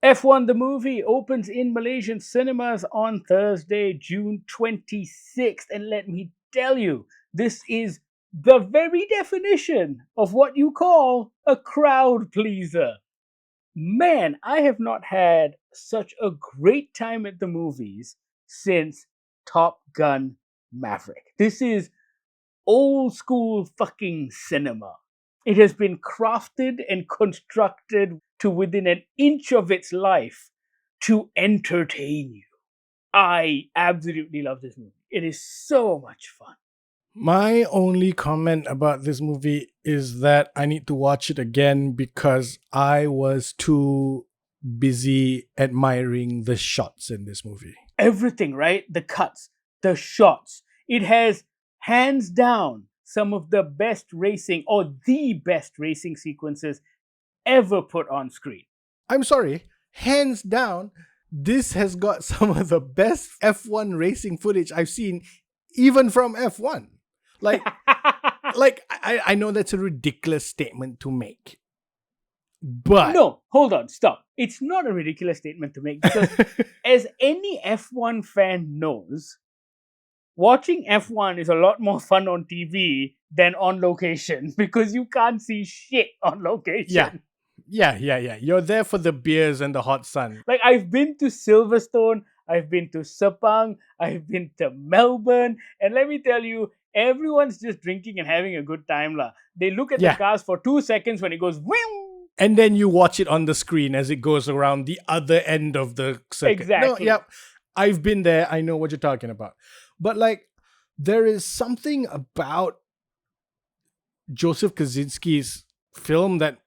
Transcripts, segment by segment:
F1 the movie opens in Malaysian cinemas on Thursday, June 26th. And let me tell you, this is the very definition of what you call a crowd pleaser. Man, I have not had such a great time at the movies since Top Gun Maverick. This is old school fucking cinema. It has been crafted and constructed to within an inch of its life to entertain you. I absolutely love this movie. It is so much fun. My only comment about this movie is that I need to watch it again because I was too busy admiring the shots in this movie. Everything, right? The cuts, the shots. It has hands down some of the best racing or the best racing sequences ever put on screen. I'm sorry, hands down, this has got some of the best F1 racing footage I've seen, even from F1. Like, I know that's a ridiculous statement to make, but No, hold on, stop. It's not a ridiculous statement to make because, as any F1 fan knows, watching F1 is a lot more fun on TV than on location because you can't see shit on location. yeah. You're there for the beers and the hot sun. Like, I've been to Silverstone, I've been to Sepang, I've been to Melbourne, and let me tell you, everyone's just drinking and having a good time. La. They look at Yeah. the cars for 2 seconds when it goes, whew, And then you watch it on the screen as it goes around the other end of the circuit. Exactly. No, yep. I've been there. I know what you're talking about. But like, there is something about Joseph Kosinski's film that,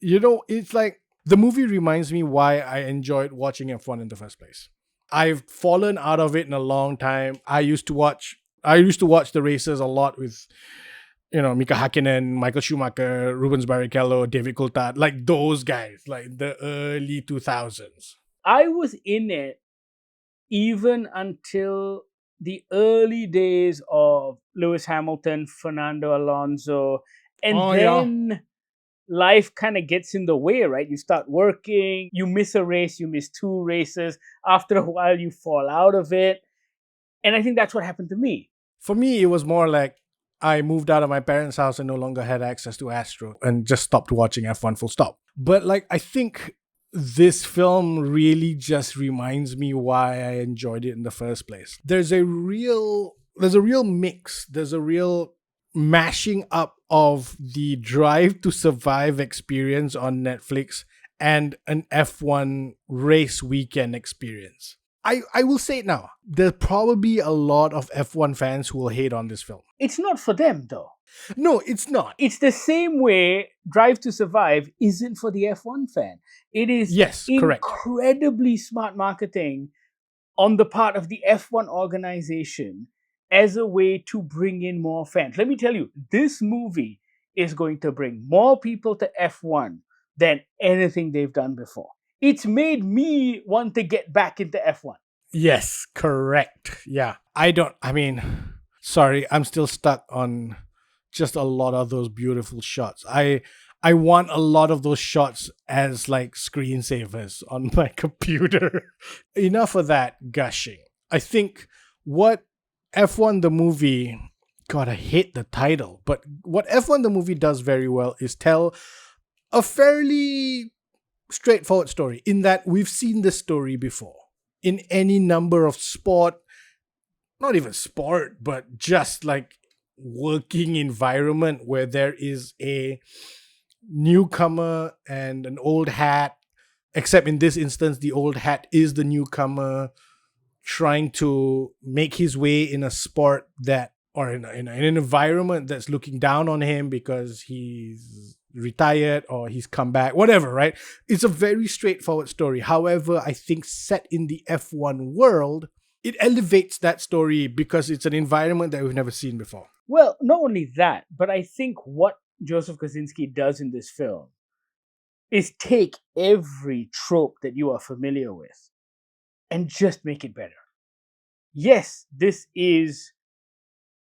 it's like the movie reminds me why I enjoyed watching F1 in the first place. I've fallen out of it in a long time. I used to watch the races a lot with, Mika Hakkinen, Michael Schumacher, Rubens Barrichello, David Coulthard, like those guys, like the early 2000s. I was in it even until the early days of Lewis Hamilton, Fernando Alonso, and Oh, yeah. then life kind of gets in the way, right? You start working, you miss a race, you miss 2 races. After a while, you fall out of it. And I think that's what happened to me. For me, it was more like I moved out of my parents' house and no longer had access to Astro and just stopped watching F1 full stop. But like, I think this film really just reminds me why I enjoyed it in the first place. There's a real mix. There's a real mashing up of the Drive to Survive experience on Netflix and an F1 race weekend experience. I will say it now. There's probably a lot of F1 fans who will hate on this film. It's not for them, though. No, it's not. It's the same way Drive to Survive isn't for the F1 fan. It is Correct. incredibly smart marketing on the part of the F1 organization as a way to bring in more fans. Let me tell you, this movie is going to bring more people to F1 than anything they've done before. It's made me want to get back into F1. Yes, correct. Yeah. Sorry, I'm still stuck on just a lot of those beautiful shots. I want a lot of those shots as like screensavers on my computer. Enough of that gushing. I think what F1 the movie, God, I hate the title, but what F1 the movie does very well is tell a fairly straightforward story in that we've seen this story before in any number of not even sport, but just like working environment where there is a newcomer and an old hat, except in this instance, the old hat is the newcomer trying to make his way in a sport that, or in an environment that's looking down on him because he's retired or he's come back, whatever, right? It's a very straightforward story. However, I think set in the F1 world, it elevates that story because it's an environment that we've never seen before. Well, not only that, but I think what Joseph Kosinski does in this film is take every trope that you are familiar with and just make it better. Yes, this is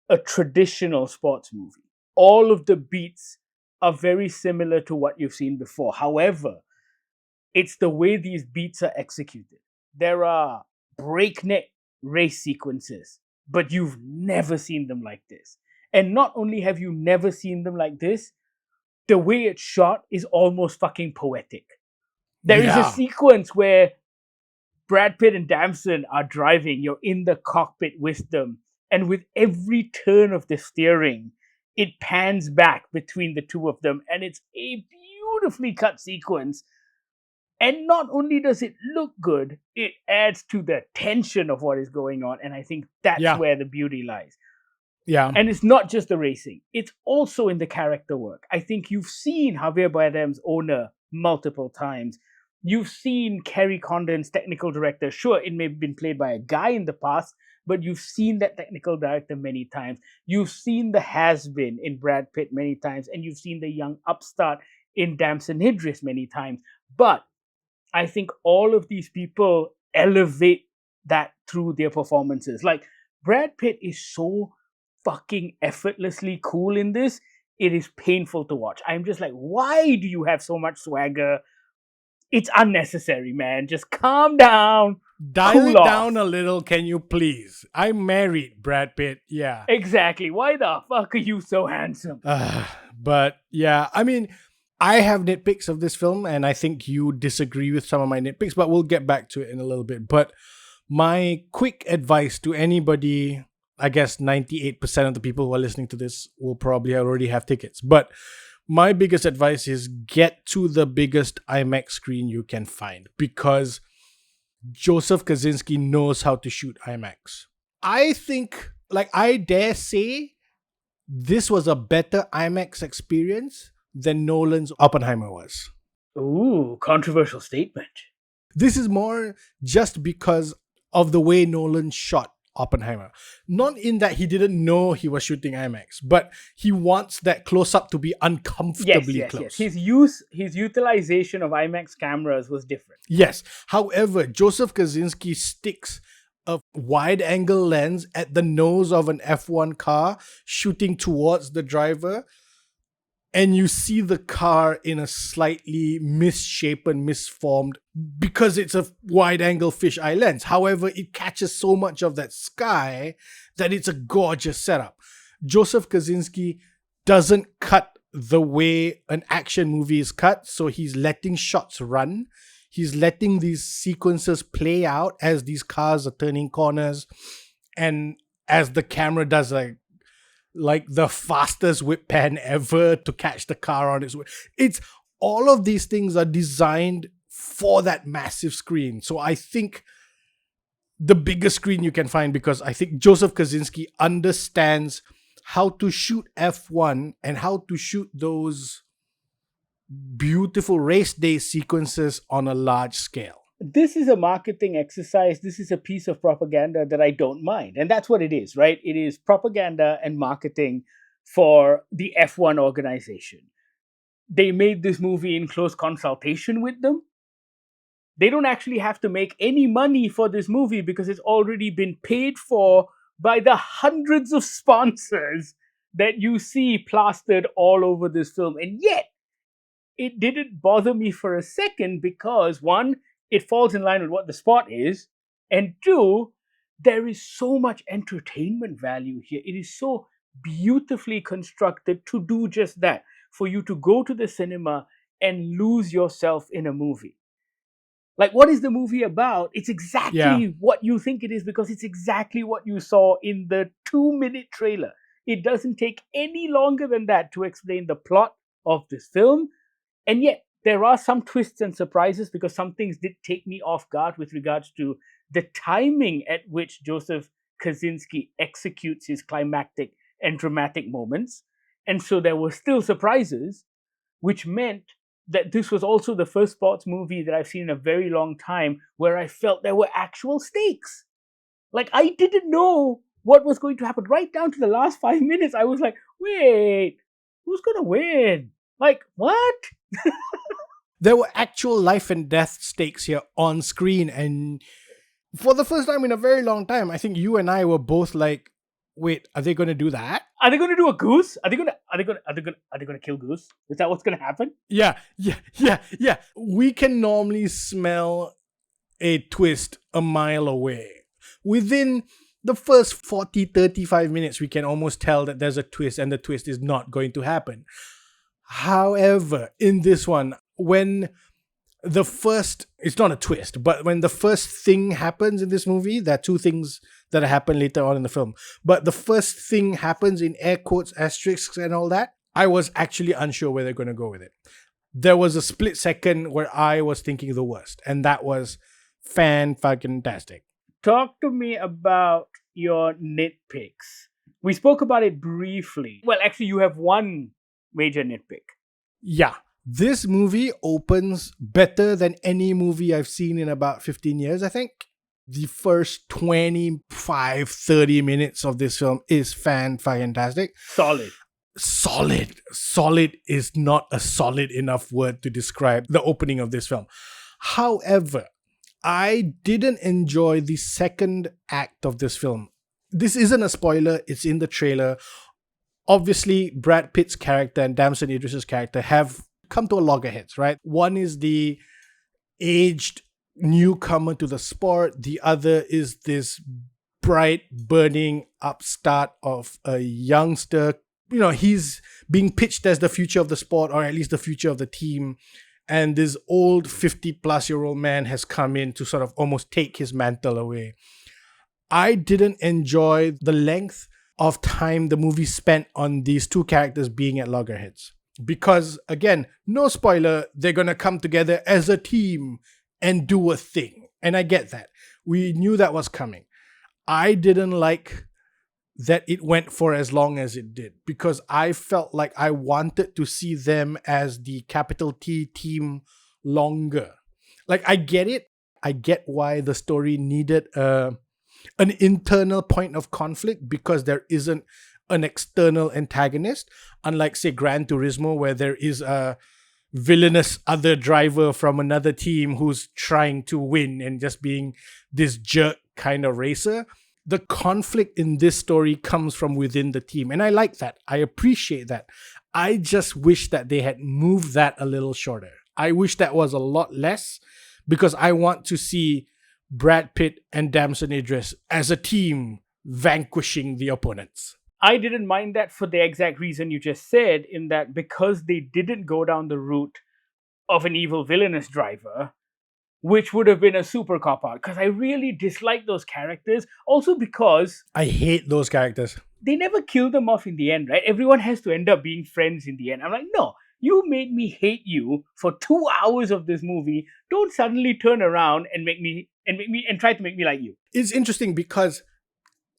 a traditional sports movie. All of the beats are very similar to what you've seen before. However, It's the way these beats are executed. There are breakneck race sequences, but you've never seen them like this. And not only have you never seen them like this, the way it's shot is almost fucking poetic. There is a Yeah. sequence where Brad Pitt and Damson are driving. You're in the cockpit with them. And with every turn of the steering, it pans back between the two of them. And it's a beautifully cut sequence. And not only does it look good, it adds to the tension of what is going on. And I think that's Yeah. where the beauty lies. Yeah. And it's not just the racing, it's also in the character work. I think you've seen Javier Bardem's owner multiple times. You've seen Kerry Condon's technical director. Sure, it may have been played by a guy in the past, but you've seen that technical director many times. You've seen the has-been in Brad Pitt many times, and you've seen the young upstart in Damson Idris many times. But I think all of these people elevate that through their performances. Like, Brad Pitt is so fucking effortlessly cool in this. It is painful to watch. I'm just like, why do you have so much swagger? It's unnecessary, man. Just calm down. Dial Cool it off. down a little, can you please? I'm married, Brad Pitt. Yeah. Exactly. Why the fuck are you so handsome? But yeah, I mean, I have nitpicks of this film, and I think you disagree with some of my nitpicks, but we'll get back to it in a little bit. But my quick advice to anybody, I guess 98% of the people who are listening to this will probably already have tickets. But my biggest advice is get to the biggest IMAX screen you can find, because Joseph Kosinski knows how to shoot IMAX. I think, like, I dare say this was a better IMAX experience than Nolan's Oppenheimer was. Ooh, controversial statement. This is more just because of the way Nolan shot Oppenheimer. Not in that he didn't know he was shooting IMAX, but he wants that close up to be uncomfortably close. His utilization of IMAX cameras was different. Yes. However, Joseph Kosinski sticks a wide angle lens at the nose of an F1 car shooting towards the driver, and you see the car in a slightly misshapen, misformed, because it's a wide angle fisheye lens. However, it catches so much of that sky that it's a gorgeous setup. Joseph Kosinski doesn't cut the way an action movie is cut, so he's letting shots run. He's letting these sequences play out as these cars are turning corners, and as the camera does like the fastest whip pan ever to catch the car on its way. It's all of these things are designed for that massive screen. So I think the biggest screen you can find, because I think Joseph Kosinski understands how to shoot F1 and how to shoot those beautiful race day sequences on a large scale. This is a marketing exercise. This is a piece of propaganda that I don't mind. And that's what it is, right? It is propaganda and marketing for the F1 organization. They made this movie in close consultation with them. They don't actually have to make any money for this movie because it's already been paid for by the hundreds of sponsors that you see plastered all over this film. And yet, it didn't bother me for a second because, one, it falls in line with what the spot is, and two, there is so much entertainment value here. It is so beautifully constructed to do just that, for you to go to the cinema and lose yourself in a movie. Like, what is the movie about? It's exactly what you think it is, because it's exactly what you saw in the 2-minute trailer. It doesn't take any longer than that to explain the plot of this film. And yet, there are some twists and surprises, because some things did take me off guard with regards to the timing at which Joseph Kosinski executes his climactic and dramatic moments. And so there were still surprises, which meant that this was also the first sports movie that I've seen in a very long time where I felt there were actual stakes. Like, I didn't know what was going to happen. Right down to the last 5 minutes, I was like, wait, who's going to win? Like, what? There were actual life and death stakes here on screen, and for the first time in a very long time, I think you and I were both like, wait, are they going to do that? Are they going to do a goose? Are they going to are they gonna kill Goose? Is that what's gonna happen? Yeah. We can normally smell a twist a mile away. Within the first 40, 35 minutes, we can almost tell that there's a twist and the twist is not going to happen. However, in this one, when it's not a twist, but when the first thing happens in this movie, there are two things that happen later on in the film. But the first thing happens in air quotes, asterisks, and all that. I was actually unsure where they're going to go with it. There was a split second where I was thinking the worst, and that was fan-fucking-tastic. Talk to me about your nitpicks. We spoke about it briefly. Well, actually, you have one major nitpick. Yeah. This movie opens better than any movie I've seen in about 15 years, I think. The first 25, 30 minutes of this film is fan-fucking-tastic. Solid is not a solid enough word to describe the opening of this film. However, I didn't enjoy the second act of this film. This isn't a spoiler, it's in the trailer. Obviously, Brad Pitt's character and Damson Idris's character have come to a loggerheads, right? One is the aged newcomer to the sport. The other is this bright, burning upstart of a youngster. He's being pitched as the future of the sport, or at least the future of the team. And this old 50-plus-year-old man has come in to sort of almost take his mantle away. I didn't enjoy the length of time the movie spent on these two characters being at loggerheads. Because, again, no spoiler, they're going to come together as a team and do a thing. And I get that. We knew that was coming. I didn't like that it went for as long as it did, because I felt like I wanted to see them as the capital T team longer. Like, I get it. I get why the story needed an internal point of conflict, because there isn't an external antagonist, unlike, say, Gran Turismo, where there is a villainous other driver from another team who's trying to win and just being this jerk kind of racer. The conflict in this story comes from within the team, and I like that. I appreciate that. I just wish that they had moved that a little shorter. I wish that was a lot less, because I want to see Brad Pitt and Damson Idris as a team vanquishing the opponents. I didn't mind that for the exact reason you just said, in that because they didn't go down the route of an evil villainous driver, which would have been a super cop-out, because I really dislike those characters. Also because I hate those characters. They never kill them off in the end, right? Everyone has to end up being friends in the end. I'm like, no, you made me hate you for 2 hours of this movie. Don't suddenly turn around and try to make me like you. It's interesting because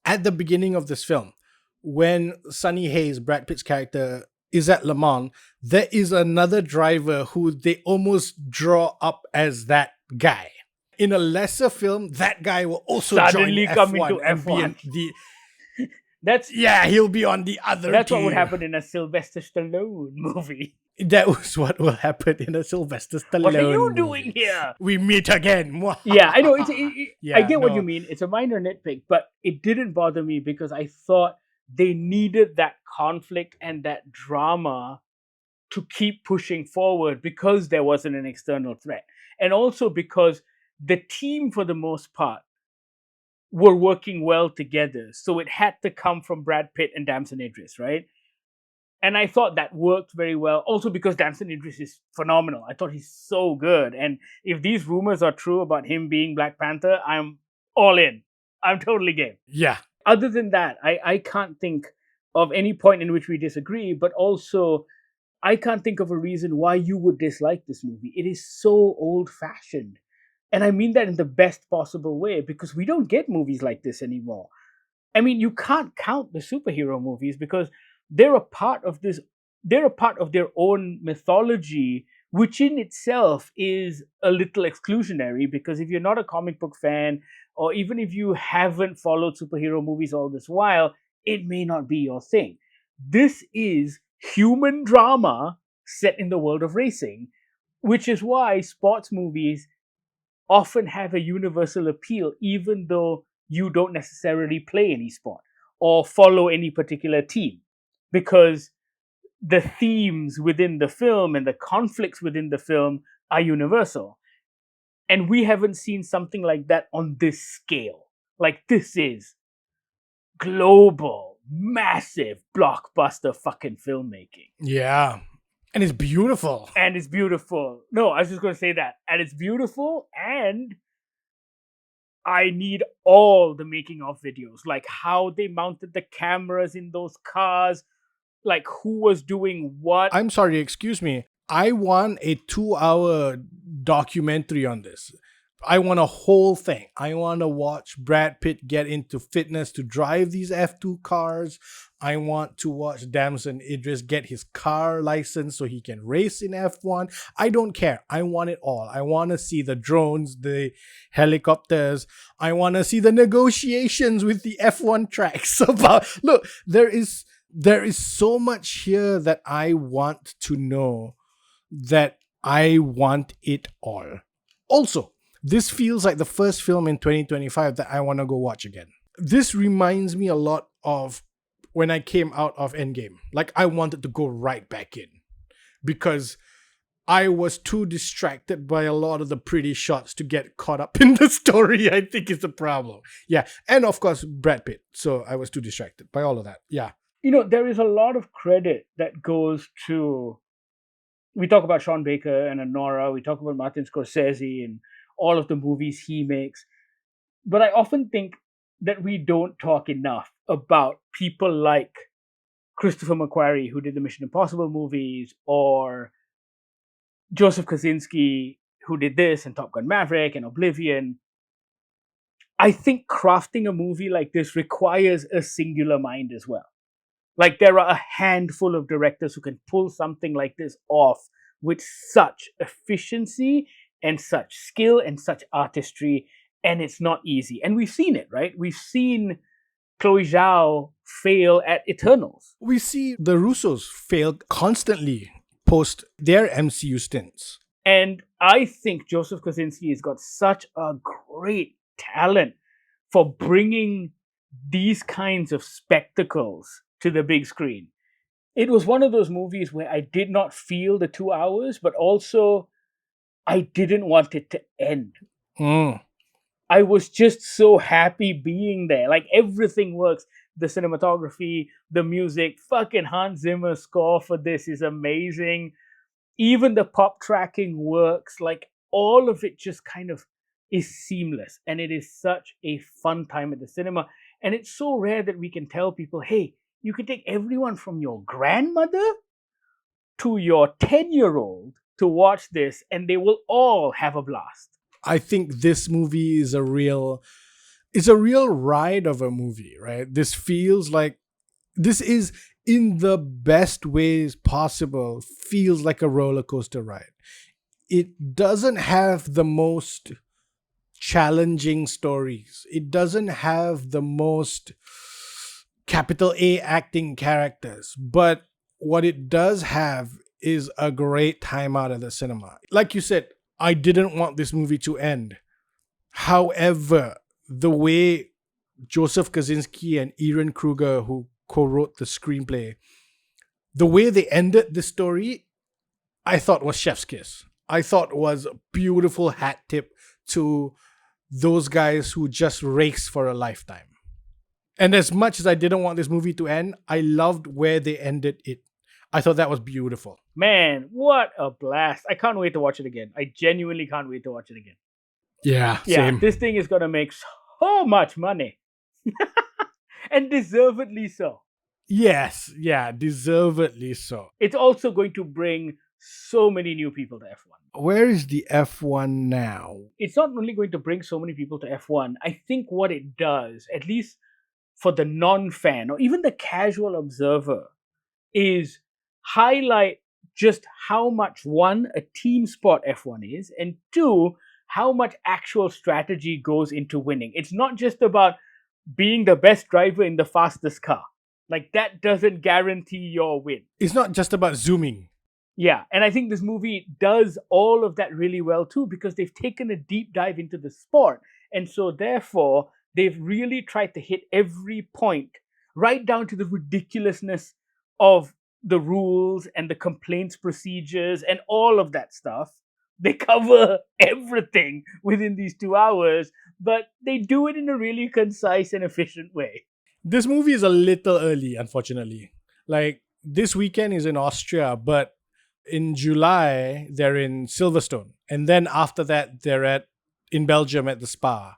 at the beginning of this film, when Sonny Hayes, Brad Pitt's character, is at Le Mans, there is another driver who they almost draw up as that guy. In a lesser film, that guy will also suddenly join come F1 into and F1. be he'll be on the other That's team. what would happen in a Sylvester Stallone movie. That was what will happen in a Sylvester Stallone What are you movie. doing here? We meet again. Yeah, I know. I get what you mean. It's a minor nitpick, but it didn't bother me because I thought they needed that conflict and that drama to keep pushing forward, because there wasn't an external threat. And also because the team, for the most part, were working well together. So it had to come from Brad Pitt and Damson Idris, right? And I thought that worked very well. Also because Damson Idris is phenomenal. I thought he's so good. And if these rumors are true about him being Black Panther, I'm all in. I'm totally game. Yeah. Other than that, I can't think of any point in which we disagree, but also I can't think of a reason why you would dislike this movie. It is so old-fashioned. And I mean that in the best possible way, because we don't get movies like this anymore. I mean, you can't count the superhero movies because they're a part of their own mythology, which in itself is a little exclusionary, because if you're not a comic book fan, or even if you haven't followed superhero movies all this while, it may not be your thing. This is human drama set in the world of racing, which is why sports movies often have a universal appeal, even though you don't necessarily play any sport or follow any particular team, because the themes within the film and the conflicts within the film are universal. And we haven't seen something like that on this scale. Like, this is global, massive, blockbuster fucking filmmaking. Yeah. And it's beautiful. And it's beautiful. No, I was just going to say that. And it's beautiful, and I need all the making of videos, like how they mounted the cameras in those cars, like who was doing what. I'm sorry, excuse me. I want a 2-hour documentary on this. I want a whole thing. I want to watch Brad Pitt get into fitness to drive these F2 cars. I want to watch Damson Idris get his car license so he can race in F1. I don't care. I want it all. I want to see the drones, the helicopters. I want to see the negotiations with the F1 tracks. Look, there is so much here that I want to know, that I want it all. Also, this feels like the first film in 2025 that I want to go watch again. This reminds me a lot of when I came out of Endgame. Like, I wanted to go right back in because I was too distracted by a lot of the pretty shots to get caught up in the story, I think is the problem. Yeah. And of course, Brad Pitt. So I was too distracted by all of that. Yeah. You know, there is a lot of credit that goes to. We talk about Sean Baker and Anora, we talk about Martin Scorsese and all of the movies he makes. But I often think that we don't talk enough about people like Christopher McQuarrie, who did the Mission Impossible movies, or Joseph Kosinski, who did this and Top Gun Maverick and Oblivion. I think crafting a movie like this requires a singular mind as well. Like, there are a handful of directors who can pull something like this off with such efficiency and such skill and such artistry, and it's not easy. And we've seen it, right? We've seen Chloe Zhao fail at Eternals. We see the Russos fail constantly post their MCU stints. And I think Joseph Kosinski has got such a great talent for bringing these kinds of spectacles to the big screen. It was one of those movies where I did not feel the 2 hours, but also I didn't want it to end. I was just so happy being there. Like, everything works. The cinematography, the music, fucking Hans Zimmer's score for this is amazing. Even the pop tracking works. Like, all of it just kind of is seamless. And it is such a fun time at the cinema. And it's so rare that we can tell people, hey, you can take everyone from your grandmother to your 10-year-old to watch this, and they will all have a blast. I think this movie is a real ride of a movie, right? This feels like, this is, in the best ways possible, feels like a roller coaster ride. It doesn't have the most challenging stories. It doesn't have the most capital A acting characters, but what it does have is a great time out of the cinema. Like you said, I didn't want this movie to end. However, the way Joseph Kosinski and Ehren Kruger, who co-wrote the screenplay, the way they ended the story, I thought was chef's kiss. I thought was a beautiful hat tip to those guys who just race for a lifetime. And as much as I didn't want this movie to end, I loved where they ended it. I thought that was beautiful. Man, what a blast. I can't wait to watch it again. I genuinely can't wait to watch it again. Yeah, same. This thing is going to make so much money. And deservedly so. Yes, yeah, deservedly so. It's also going to bring so many new people to F1. Where is the F1 now? It's not only going to bring so many people to F1. I think what it does, at least for the non-fan or even the casual observer, is highlight just how much, one, a team sport F1 is, and two, how much actual strategy goes into winning. It's not just about being the best driver in the fastest car. Like, that doesn't guarantee your win. It's not just about zooming. Yeah, and I think this movie does all of that really well too, because they've taken a deep dive into the sport. And so therefore, they've really tried to hit every point, right down to the ridiculousness of the rules and the complaints procedures and all of that stuff. They cover everything within these 2 hours, but they do it in a really concise and efficient way. This movie is a little early, unfortunately. Like, this weekend is in Austria, but in July, they're in Silverstone. And then after that, they're in Belgium at the Spa.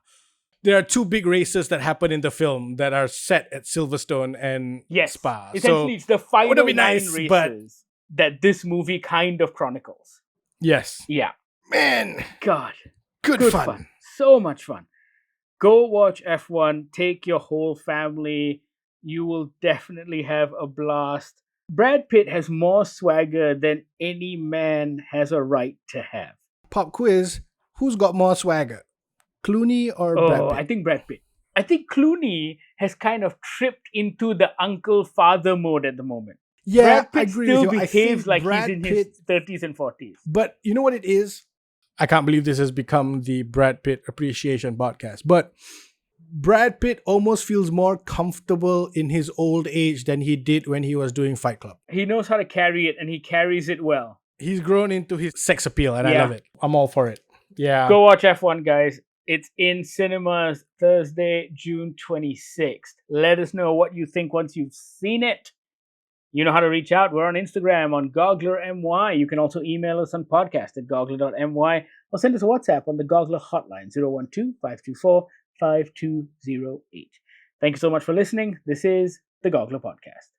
There are 2 big races that happen in the film that are set at Silverstone and Yes, Spa. essentially, it's the final would have been 9 nice, but- races that this movie kind of chronicles. Yes. Yeah. Man, God. good fun. So much fun. Go watch F1. Take your whole family. You will definitely have a blast. Brad Pitt has more swagger than any man has a right to have. Pop quiz, who's got more swagger? Clooney or Brad Pitt? I think Brad Pitt. I think Clooney has kind of tripped into the uncle-father mode at the moment. Yeah, Brad Pitt I agree still with you. I behaves think like Brad he's in Pitt, his 30s and 40s. But you know what it is? I can't believe this has become the Brad Pitt appreciation podcast. But Brad Pitt almost feels more comfortable in his old age than he did when he was doing Fight Club. He knows how to carry it, and he carries it well. He's grown into his sex appeal, and I Yeah. love it. I'm all for it. Yeah. Go watch F1, guys. It's in cinemas Thursday, June 26th. Let us know what you think once you've seen it. You know how to reach out. We're on Instagram on GogglerMY. You can also email us on podcast@goggler.my or send us a WhatsApp on the Goggler hotline 012-524-5208. Thank you so much for listening. This is the Goggler Podcast.